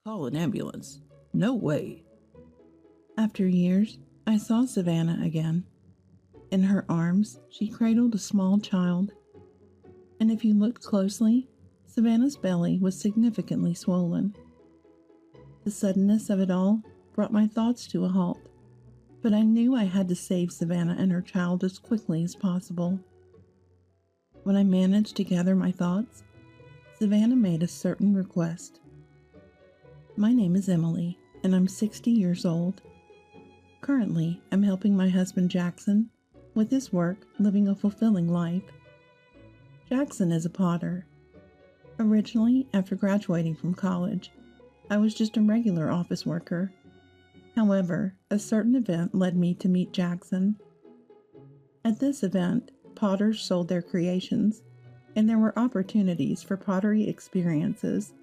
Call an ambulance. No way. After years, I saw Savannah again. In her arms, she cradled a small child. And if you looked closely, Savannah's belly was significantly swollen. The suddenness of it all brought my thoughts to a halt, but I knew I had to save Savannah and her child as quickly as possible. When I managed to gather my thoughts, Savannah made a certain request. My name is Emily, and I'm 60 years old. Currently, I'm helping my husband Jackson with his work living a fulfilling life. Jackson is a potter. Originally, after graduating from college, I was just a regular office worker. However, a certain event led me to meet Jackson. At this event, potters sold their creations, and there were opportunities for pottery experiences.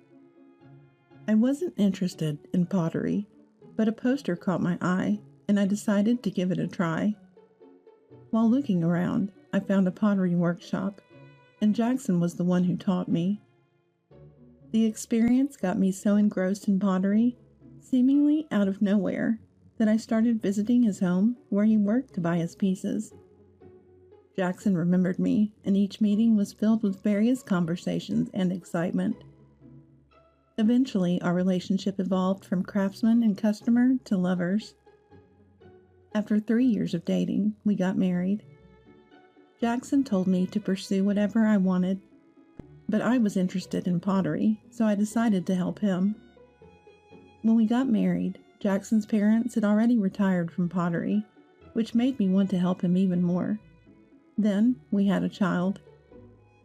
I wasn't interested in pottery, but a poster caught my eye, and I decided to give it a try. While looking around, I found a pottery workshop, and Jackson was the one who taught me. The experience got me so engrossed in pottery, seemingly out of nowhere, that I started visiting his home where he worked to buy his pieces. Jackson remembered me, and each meeting was filled with various conversations and excitement. Eventually, our relationship evolved from craftsman and customer to lovers. After 3 years of dating, we got married. Jackson told me to pursue whatever I wanted, but I was interested in pottery, so I decided to help him. When we got married, Jackson's parents had already retired from pottery, which made me want to help him even more. Then we had a child.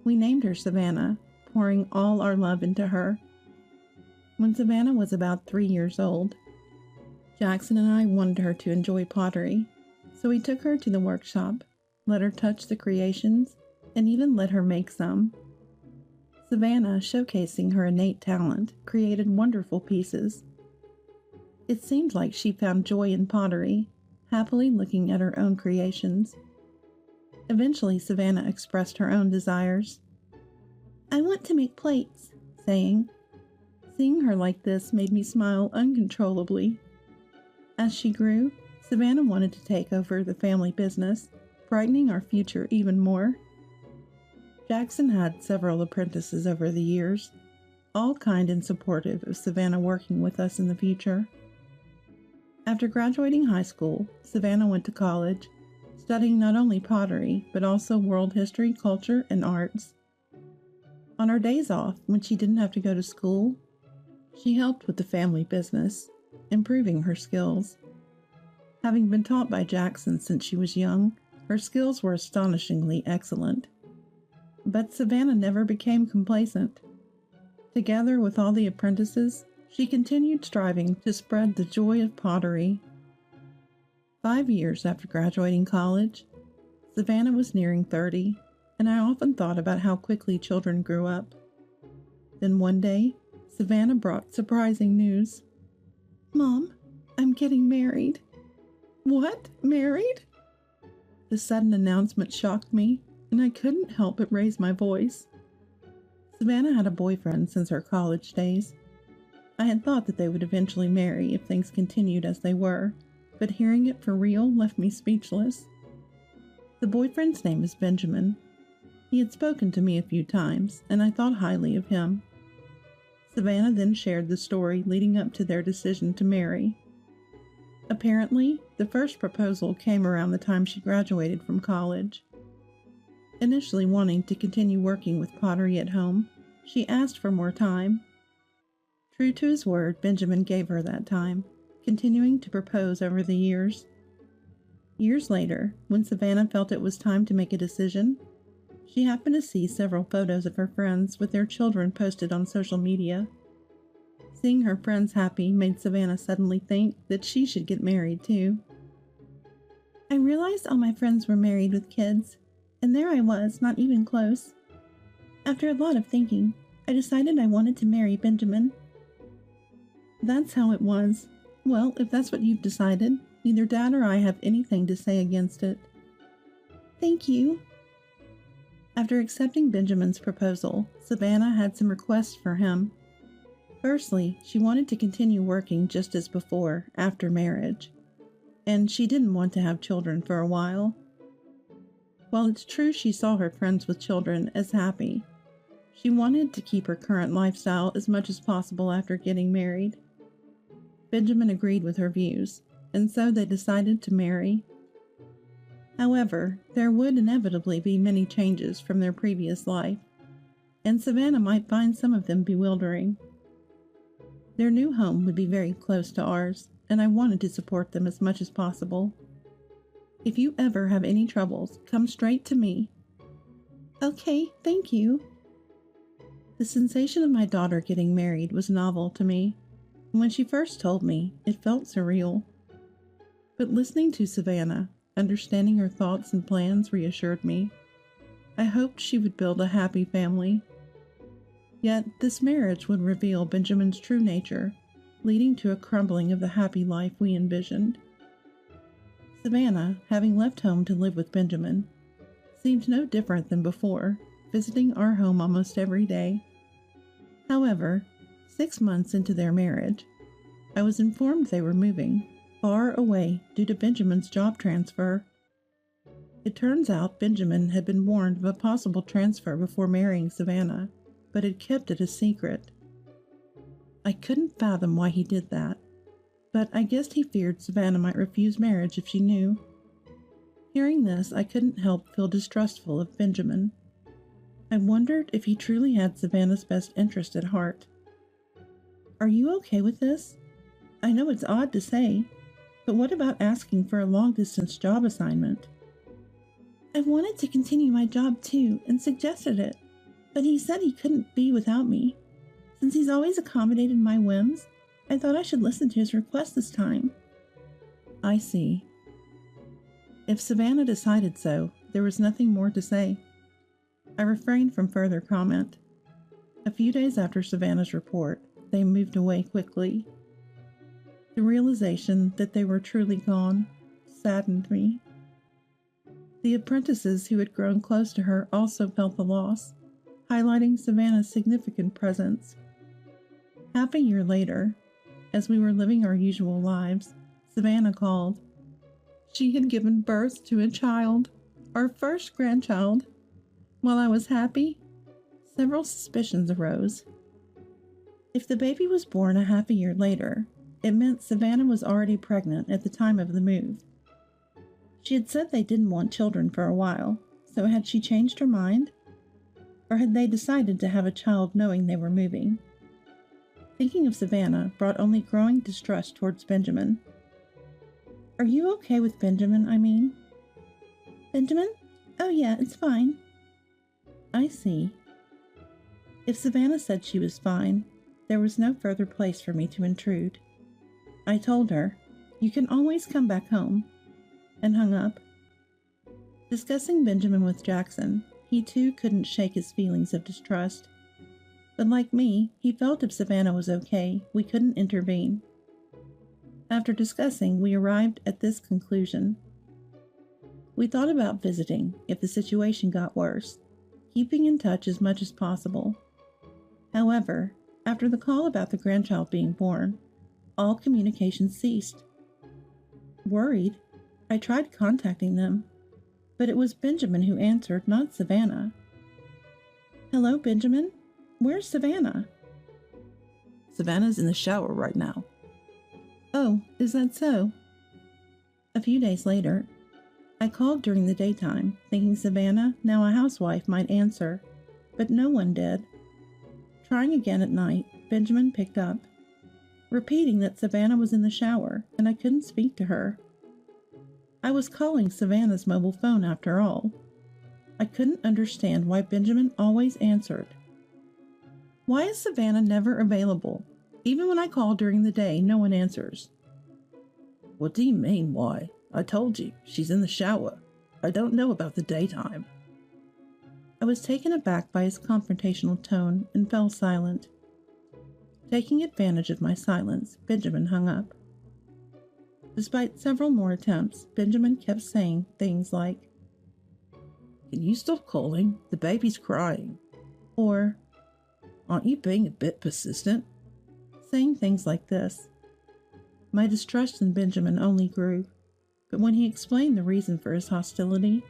We named her Savannah, pouring all our love into her. When Savannah was about 3 years old, Jackson and I wanted her to enjoy pottery, so we took her to the workshop, let her touch the creations, and even let her make some. Savannah, showcasing her innate talent, created wonderful pieces. It seemed like she found joy in pottery, happily looking at her own creations. Eventually, Savannah expressed her own desires. "I want to make plates," saying. Seeing her like this made me smile uncontrollably. As she grew, Savannah wanted to take over the family business, brightening our future even more. Jackson had several apprentices over the years, all kind and supportive of Savannah working with us in the future. After graduating high school, Savannah went to college, studying not only pottery, but also world history, culture, and arts. On her days off, when she didn't have to go to school, she helped with the family business, improving her skills. Having been taught by Jackson since she was young, her skills were astonishingly excellent. But Savannah never became complacent. Together with all the apprentices, she continued striving to spread the joy of pottery. 5 years after graduating college, Savannah was nearing 30, and I often thought about how quickly children grew up. Then one day, Savannah brought surprising news. "Mom, I'm getting married." "What? Married?" The sudden announcement shocked me, and I couldn't help but raise my voice. Savannah had a boyfriend since her college days. I had thought that they would eventually marry if things continued as they were, but hearing it for real left me speechless. The boyfriend's name is Benjamin. He had spoken to me a few times, and I thought highly of him. Savannah then shared the story leading up to their decision to marry. Apparently, the first proposal came around the time she graduated from college. Initially wanting to continue working with pottery at home, she asked for more time. True to his word, Benjamin gave her that time, continuing to propose over the years. Years later, when Savannah felt it was time to make a decision, she happened to see several photos of her friends with their children posted on social media. Seeing her friends happy made Savannah suddenly think that she should get married too. "I realized all my friends were married with kids, and there I was, not even close. After a lot of thinking, I decided I wanted to marry Benjamin." "That's how it was. Well, if that's what you've decided, neither Dad or I have anything to say against it." "Thank you." After accepting Benjamin's proposal, Savannah had some requests for him. Firstly, she wanted to continue working just as before, after marriage, and she didn't want to have children for a while. While it's true she saw her friends with children as happy, she wanted to keep her current lifestyle as much as possible after getting married. Benjamin agreed with her views, and so they decided to marry. However, there would inevitably be many changes from their previous life, and Savannah might find some of them bewildering. Their new home would be very close to ours, and I wanted to support them as much as possible. If you ever have any troubles, come straight to me. Okay, thank you. The sensation of my daughter getting married was novel to me, and when she first told me, it felt surreal. But listening to Savannah, understanding her thoughts and plans reassured me. I hoped she would build a happy family. Yet this marriage would reveal Benjamin's true nature, leading to a crumbling of the happy life we envisioned. Savannah, having left home to live with Benjamin, seemed no different than before, visiting our home almost every day. However, 6 months into their marriage, I was informed they were moving far away due to Benjamin's job transfer. It turns out Benjamin had been warned of a possible transfer before marrying Savannah, but had kept it a secret. I couldn't fathom why he did that, but I guessed he feared Savannah might refuse marriage if she knew. Hearing this, I couldn't help feel distrustful of Benjamin. I wondered if he truly had Savannah's best interest at heart. Are you okay with this? I know it's odd to say, but what about asking for a long-distance job assignment? I wanted to continue my job too and suggested it, but he said he couldn't be without me. Since he's always accommodated my whims, I thought I should listen to his request this time. I see. If Savannah decided so, there was nothing more to say. I refrained from further comment. A few days after Savannah's report, they moved away quickly. The realization that they were truly gone saddened me. The apprentices who had grown close to her also felt the loss, highlighting Savannah's significant presence. Half a year later, as we were living our usual lives, Savannah called. She had given birth to a child, our first grandchild. While I was happy, several suspicions arose. If the baby was born a half a year later, it meant Savannah was already pregnant at the time of the move. She had said they didn't want children for a while, so had she changed her mind? Or had they decided to have a child knowing they were moving? Thinking of Savannah brought only growing distrust towards Benjamin. Are you okay with Benjamin, I mean? Benjamin? Oh yeah, it's fine. I see. If Savannah said she was fine, there was no further place for me to intrude. I told her, "You can always come back home," and hung up. Discussing Benjamin with Jackson, he too couldn't shake his feelings of distrust. But like me, he felt if Savannah was okay, we couldn't intervene. After discussing, we arrived at this conclusion. We thought about visiting if the situation got worse, keeping in touch as much as possible. However, after the call about the grandchild being born, all communication ceased. Worried, I tried contacting them, but it was Benjamin who answered, not Savannah. Hello, Benjamin? Where's Savannah? Savannah's in the shower right now. Oh, is that so? A few days later, I called during the daytime, thinking Savannah, now a housewife, might answer, but no one did. Trying again at night, Benjamin picked up, repeating that Savannah was in the shower and I couldn't speak to her. I was calling Savannah's mobile phone after all. I couldn't understand why Benjamin always answered. Why is Savannah never available? Even when I call during the day, no one answers. What do you mean, why? I told you, she's in the shower. I don't know about the daytime. I was taken aback by his confrontational tone and fell silent. Taking advantage of my silence, Benjamin hung up. Despite several more attempts, Benjamin kept saying things like, Can you stop calling? The baby's crying. Or, Aren't you being a bit persistent? saying things like this. My distrust in Benjamin only grew, but when he explained the reason for his hostility,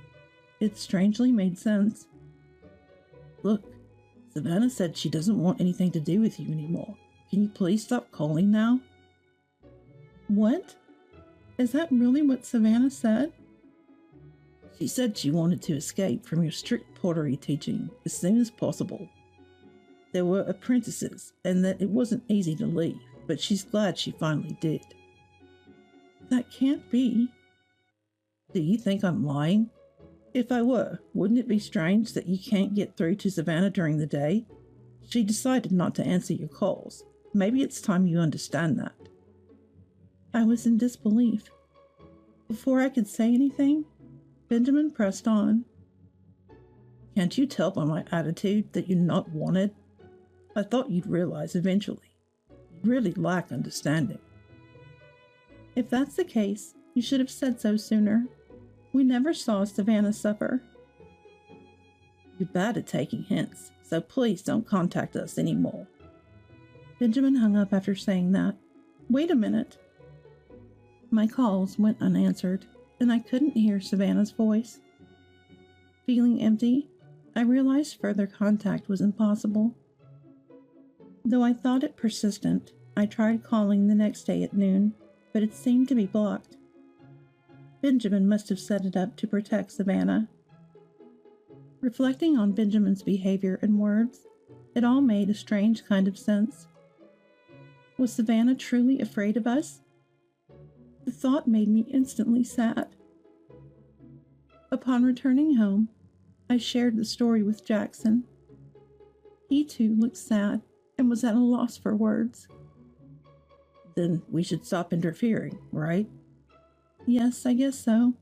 it strangely made sense. Look, Savannah said she doesn't want anything to do with you anymore. Can you please stop calling now? What? Is that really what Savannah said? She said she wanted to escape from your strict pottery teaching as soon as possible. There were apprentices, and that it wasn't easy to leave, but she's glad she finally did. That can't be. Do you think I'm lying? If I were, wouldn't it be strange that you can't get through to Savannah during the day? She decided not to answer your calls. Maybe it's time you understand that. I was in disbelief. Before I could say anything, Benjamin pressed on. Can't you tell by my attitude that you're not wanted? I thought you'd realize eventually. You really lack understanding. If that's the case, you should have said so sooner. We never saw Savannah suffer. You're bad at taking hints, so please don't contact us anymore. Benjamin hung up after saying that. Wait a minute. My calls went unanswered, and I couldn't hear Savannah's voice. Feeling empty, I realized further contact was impossible. Though I thought it persistent, I tried calling the next day at noon, but it seemed to be blocked. Benjamin must have set it up to protect Savannah. Reflecting on Benjamin's behavior and words, it all made a strange kind of sense. Was Savannah truly afraid of us? The thought made me instantly sad. Upon returning home, I shared the story with Jackson. He too looked sad and was at a loss for words. Then we should stop interfering, right? Yes, I guess so.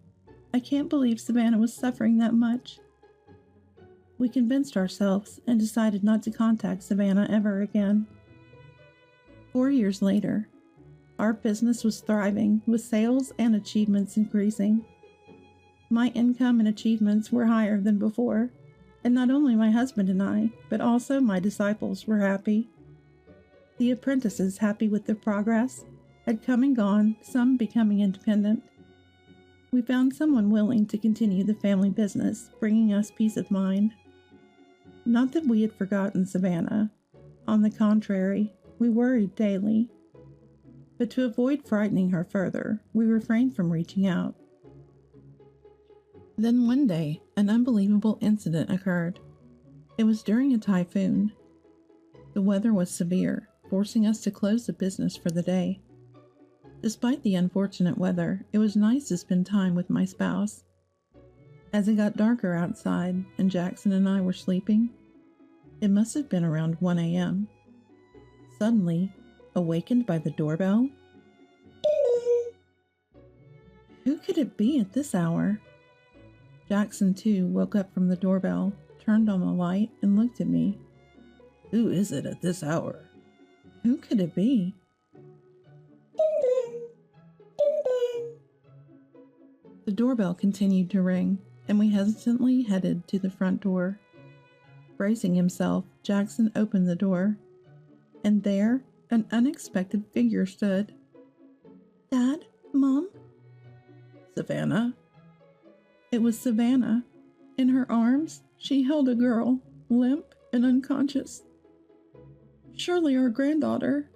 I can't believe Savannah was suffering that much. We convinced ourselves and decided not to contact Savannah ever again. 4 years later, our business was thriving with sales and achievements increasing. My income and achievements were higher than before, and not only my husband and I, but also my disciples were happy. The apprentices, happy with their progress, had come and gone, some becoming independent. We found someone willing to continue the family business, bringing us peace of mind. Not that we had forgotten Savannah. On the contrary, we worried daily. But to avoid frightening her further, we refrained from reaching out. Then one day, an unbelievable incident occurred. It was during a typhoon. The weather was severe, forcing us to close the business for the day. Despite the unfortunate weather, it was nice to spend time with my spouse. As it got darker outside and Jackson and I were sleeping, it must have been around 1 a.m. Suddenly, awakened by the doorbell. Who could it be at this hour? Jackson, too, woke up from the doorbell, turned on the light, and looked at me. Who is it at this hour? Who could it be? The doorbell continued to ring, and we hesitantly headed to the front door. Bracing himself, Jackson opened the door, and there an unexpected figure stood. Dad? Mom? Savannah? It was Savannah. In her arms, she held a girl, limp and unconscious. Surely our granddaughter.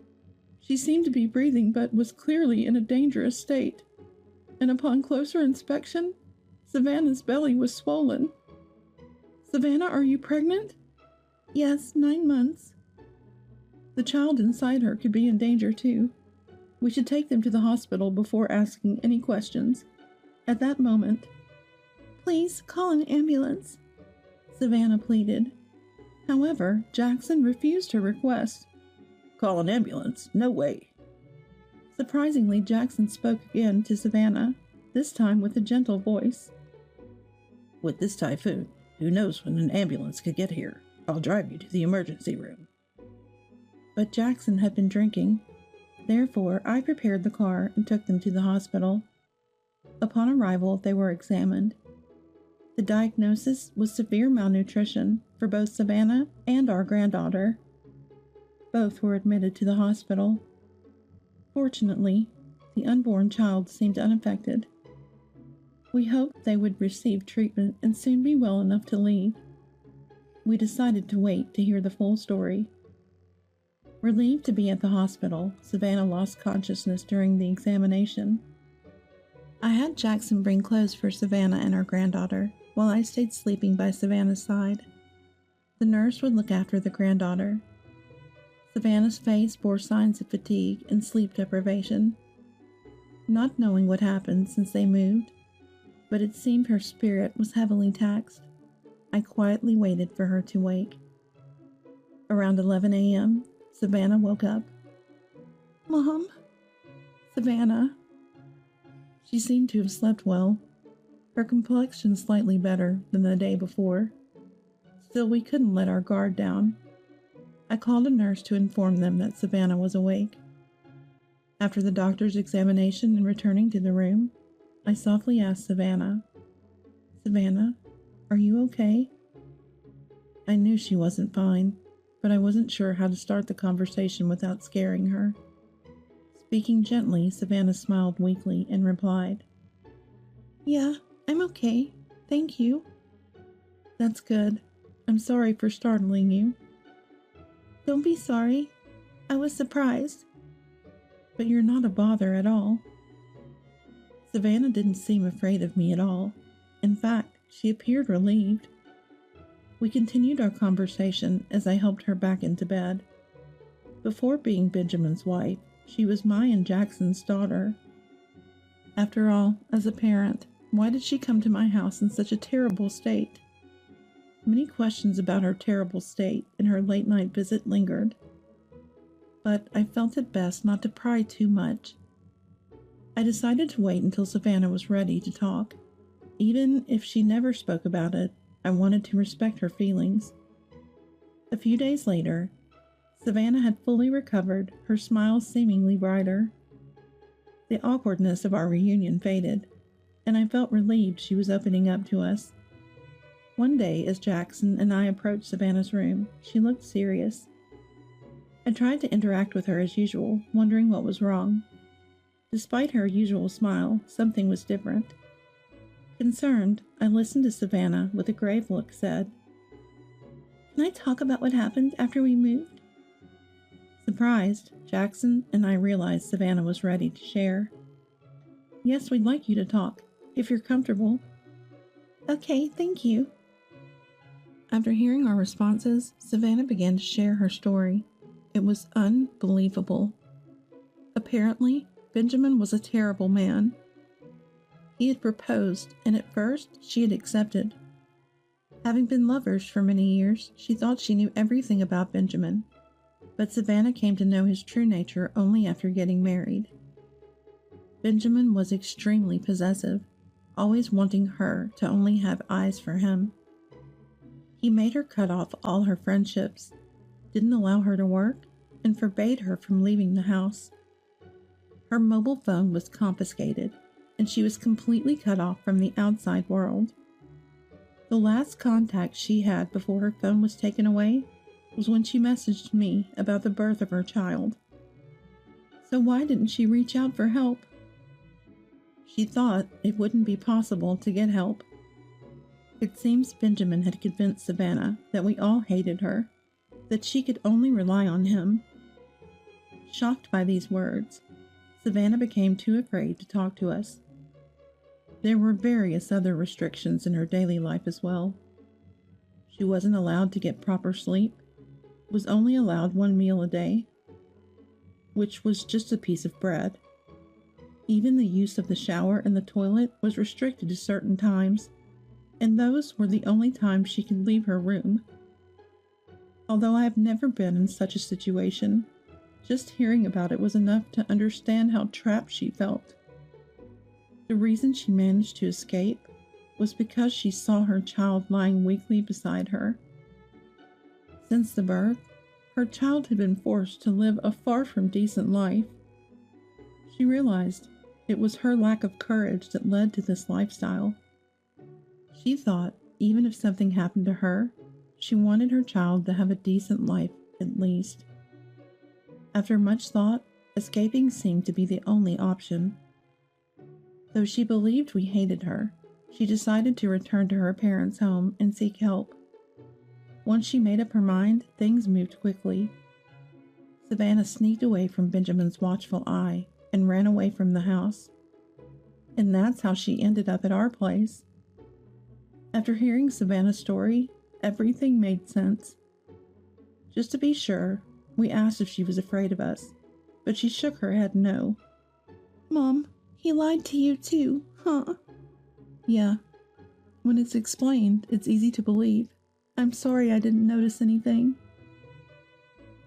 She seemed to be breathing, but was clearly in a dangerous state. And upon closer inspection, Savannah's belly was swollen. Savannah, are you pregnant? Yes, 9 months. The child inside her could be in danger too. We should take them to the hospital before asking any questions. At that moment, please call an ambulance, Savannah pleaded. However, Jackson refused her request. Call an ambulance? No way. Surprisingly, Jackson spoke again to Savannah, this time with a gentle voice. With this typhoon, who knows when an ambulance could get here? I'll drive you to the emergency room. But Jackson had been drinking. Therefore, I prepared the car and took them to the hospital. Upon arrival, they were examined. The diagnosis was severe malnutrition for both Savannah and our granddaughter. Both were admitted to the hospital. Fortunately, the unborn child seemed unaffected. We hoped they would receive treatment and soon be well enough to leave. We decided to wait to hear the full story. Relieved to be at the hospital, Savannah lost consciousness during the examination. I had Jackson bring clothes for Savannah and our granddaughter, while I stayed sleeping by Savannah's side. The nurse would look after the granddaughter. Savannah's face bore signs of fatigue and sleep deprivation. Not knowing what happened since they moved, but it seemed her spirit was heavily taxed, I quietly waited for her to wake. Around 11 a.m., Savannah woke up. "Mom?" "Savannah." She seemed to have slept well, her complexion slightly better than the day before. Still, we couldn't let our guard down. I called a nurse to inform them that Savannah was awake. After the doctor's examination and returning to the room, I softly asked Savannah, "Savannah, are you okay?" I knew she wasn't fine, but I wasn't sure how to start the conversation without scaring her. Speaking gently, Savannah smiled weakly and replied, "Yeah, I'm okay. Thank you." "That's good. I'm sorry for startling you." "Don't be sorry. I was surprised." "But you're not a bother at all." Savannah didn't seem afraid of me at all. In fact, she appeared relieved. We continued our conversation as I helped her back into bed. Before being Benjamin's wife, she was my and Jackson's daughter. After all, as a parent, why did she come to my house in such a terrible state? Many questions about her terrible state and her late-night visit lingered, but I felt it best not to pry too much. I decided to wait until Savannah was ready to talk. Even if she never spoke about it, I wanted to respect her feelings. A few days later, Savannah had fully recovered, her smile seemingly brighter. The awkwardness of our reunion faded, and I felt relieved she was opening up to us. One day, as Jackson and I approached Savannah's room, she looked serious. I tried to interact with her as usual, wondering what was wrong. Despite her usual smile, something was different. Concerned, I listened to Savannah with a grave look said, "Can I talk about what happened after we moved?" Surprised, Jackson and I realized Savannah was ready to share. "Yes, we'd like you to talk, if you're comfortable." "Okay, thank you." After hearing our responses, Savannah began to share her story. It was unbelievable. Apparently, Benjamin was a terrible man. He had proposed, and at first she had accepted. Having been lovers for many years, she thought she knew everything about Benjamin, but Savannah came to know his true nature only after getting married. Benjamin was extremely possessive, always wanting her to only have eyes for him. He made her cut off all her friendships, didn't allow her to work, and forbade her from leaving the house. Her mobile phone was confiscated, and she was completely cut off from the outside world. The last contact she had before her phone was taken away was when she messaged me about the birth of her child. So why didn't she reach out for help? She thought it wouldn't be possible to get help. It seems Benjamin had convinced Savannah that we all hated her, that she could only rely on him. Shocked by these words, Savannah became too afraid to talk to us. There were various other restrictions in her daily life as well. She wasn't allowed to get proper sleep, was only allowed one meal a day, which was just a piece of bread. Even the use of the shower and the toilet was restricted to certain times, and those were the only times she could leave her room. Although I have never been in such a situation, just hearing about it was enough to understand how trapped she felt. The reason she managed to escape was because she saw her child lying weakly beside her. Since the birth, her child had been forced to live a far from decent life. She realized it was her lack of courage that led to this lifestyle. She thought even if something happened to her, she wanted her child to have a decent life at least. After much thought, escaping seemed to be the only option. Though she believed we hated her, she decided to return to her parents' home and seek help. Once she made up her mind, things moved quickly. Savannah sneaked away from Benjamin's watchful eye and ran away from the house. And that's how she ended up at our place. After hearing Savannah's story, everything made sense. Just to be sure, we asked if she was afraid of us, but she shook her head no. "Mom, he lied to you too, huh?" "Yeah. When it's explained, it's easy to believe. I'm sorry I didn't notice anything."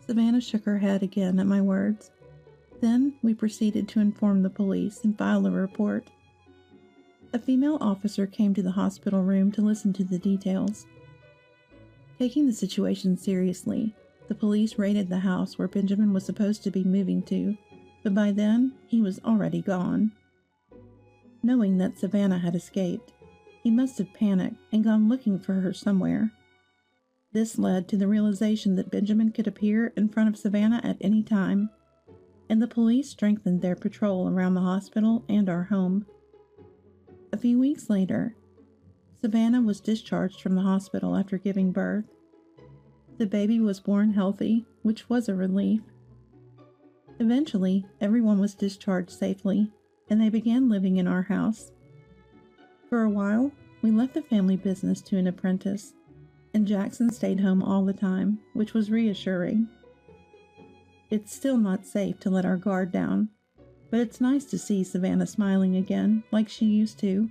Savannah shook her head again at my words. Then we proceeded to inform the police and file a report. A female officer came to the hospital room to listen to the details. Taking the situation seriously, the police raided the house where Benjamin was supposed to be moving to, but by then he was already gone. Knowing that Savannah had escaped, he must have panicked and gone looking for her somewhere. This led to the realization that Benjamin could appear in front of Savannah at any time, and the police strengthened their patrol around the hospital and our home. A few weeks later, Savannah was discharged from the hospital after giving birth. The baby was born healthy, which was a relief. Eventually, everyone was discharged safely, and they began living in our house. For a while, we left the family business to an apprentice, and Jackson stayed home all the time, which was reassuring. It's still not safe to let our guard down, but it's nice to see Savannah smiling again like she used to.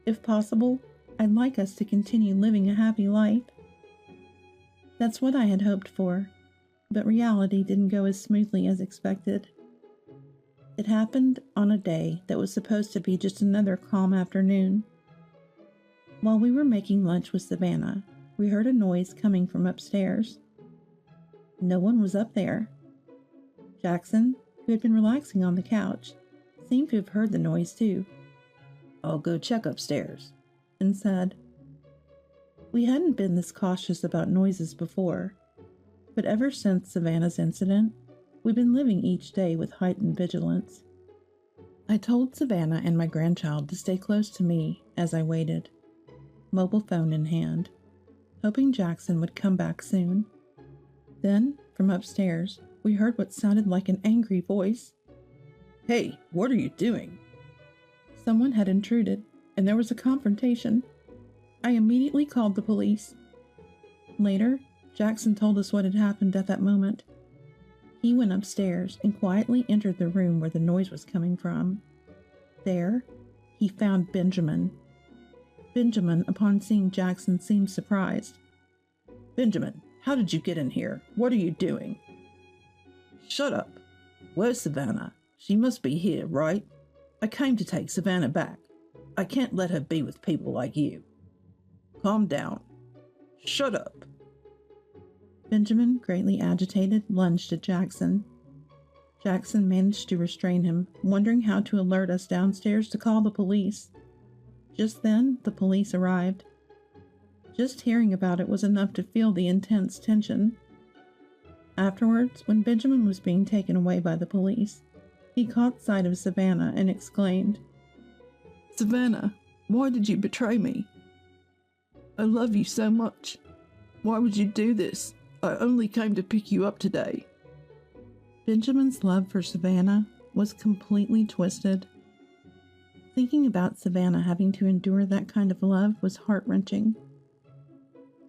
If possible, I'd like us to continue living a happy life. That's what I had hoped for, but reality didn't go as smoothly as expected. It happened on a day that was supposed to be just another calm afternoon. While we were making lunch with Savannah, we heard a noise coming from upstairs. No one was up there. Jackson, who had been relaxing on the couch, seemed to have heard the noise too. "I'll go check upstairs," and said. We hadn't been this cautious about noises before, but ever since Savannah's incident, we've been living each day with heightened vigilance. I told Savannah and my grandchild to stay close to me as I waited, mobile phone in hand, hoping Jackson would come back soon. Then, from upstairs, we heard what sounded like an angry voice. "Hey, what are you doing?" Someone had intruded, and there was a confrontation. I immediately called the police. Later, Jackson told us what had happened at that moment. He went upstairs and quietly entered the room where the noise was coming from. There, he found Benjamin. Benjamin, upon seeing Jackson, seemed surprised. "Benjamin, how did you get in here? What are you doing?" "Shut up. Where's Savannah? She must be here, right? I came to take Savannah back. I can't let her be with people like you." "Calm down. Shut up." Benjamin, greatly agitated, lunged at Jackson. Jackson managed to restrain him, wondering how to alert us downstairs to call the police. Just then, the police arrived. Just hearing about it was enough to feel the intense tension. Afterwards, when Benjamin was being taken away by the police, he caught sight of Savannah and exclaimed, "Savannah, why did you betray me? I love you so much. Why would you do this? I only came to pick you up today." Benjamin's love for Savannah was completely twisted. Thinking about Savannah having to endure that kind of love was heart-wrenching.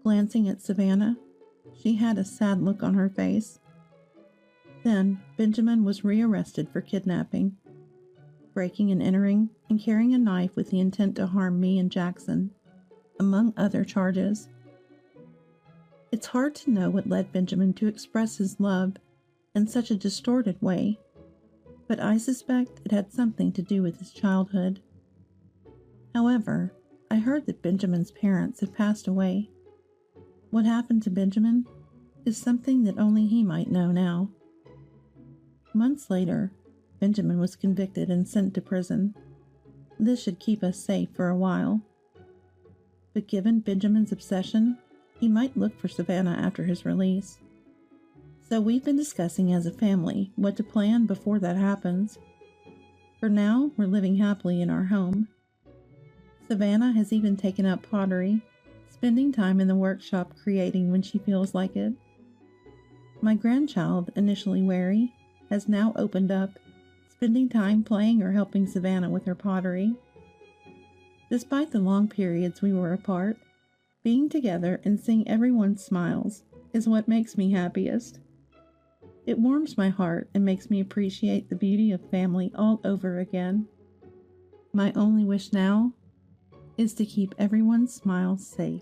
Glancing at Savannah, she had a sad look on her face. Then Benjamin was rearrested for kidnapping, breaking and entering, and carrying a knife with the intent to harm me and Jackson, among other charges. It's hard to know what led Benjamin to express his love in such a distorted way, but I suspect it had something to do with his childhood. However, I heard that Benjamin's parents had passed away. What happened to Benjamin is something that only he might know now. Months later, Benjamin was convicted and sent to prison. This should keep us safe for a while. But given Benjamin's obsession, he might look for Savannah after his release. So we've been discussing as a family what to plan before that happens. For now, we're living happily in our home. Savannah has even taken up pottery, spending time in the workshop creating when she feels like it. My grandchild, initially wary, has now opened up, spending time playing or helping Savannah with her pottery. Despite the long periods we were apart, being together and seeing everyone's smiles is what makes me happiest. It warms my heart and makes me appreciate the beauty of family all over again. My only wish now is to keep everyone's smiles safe.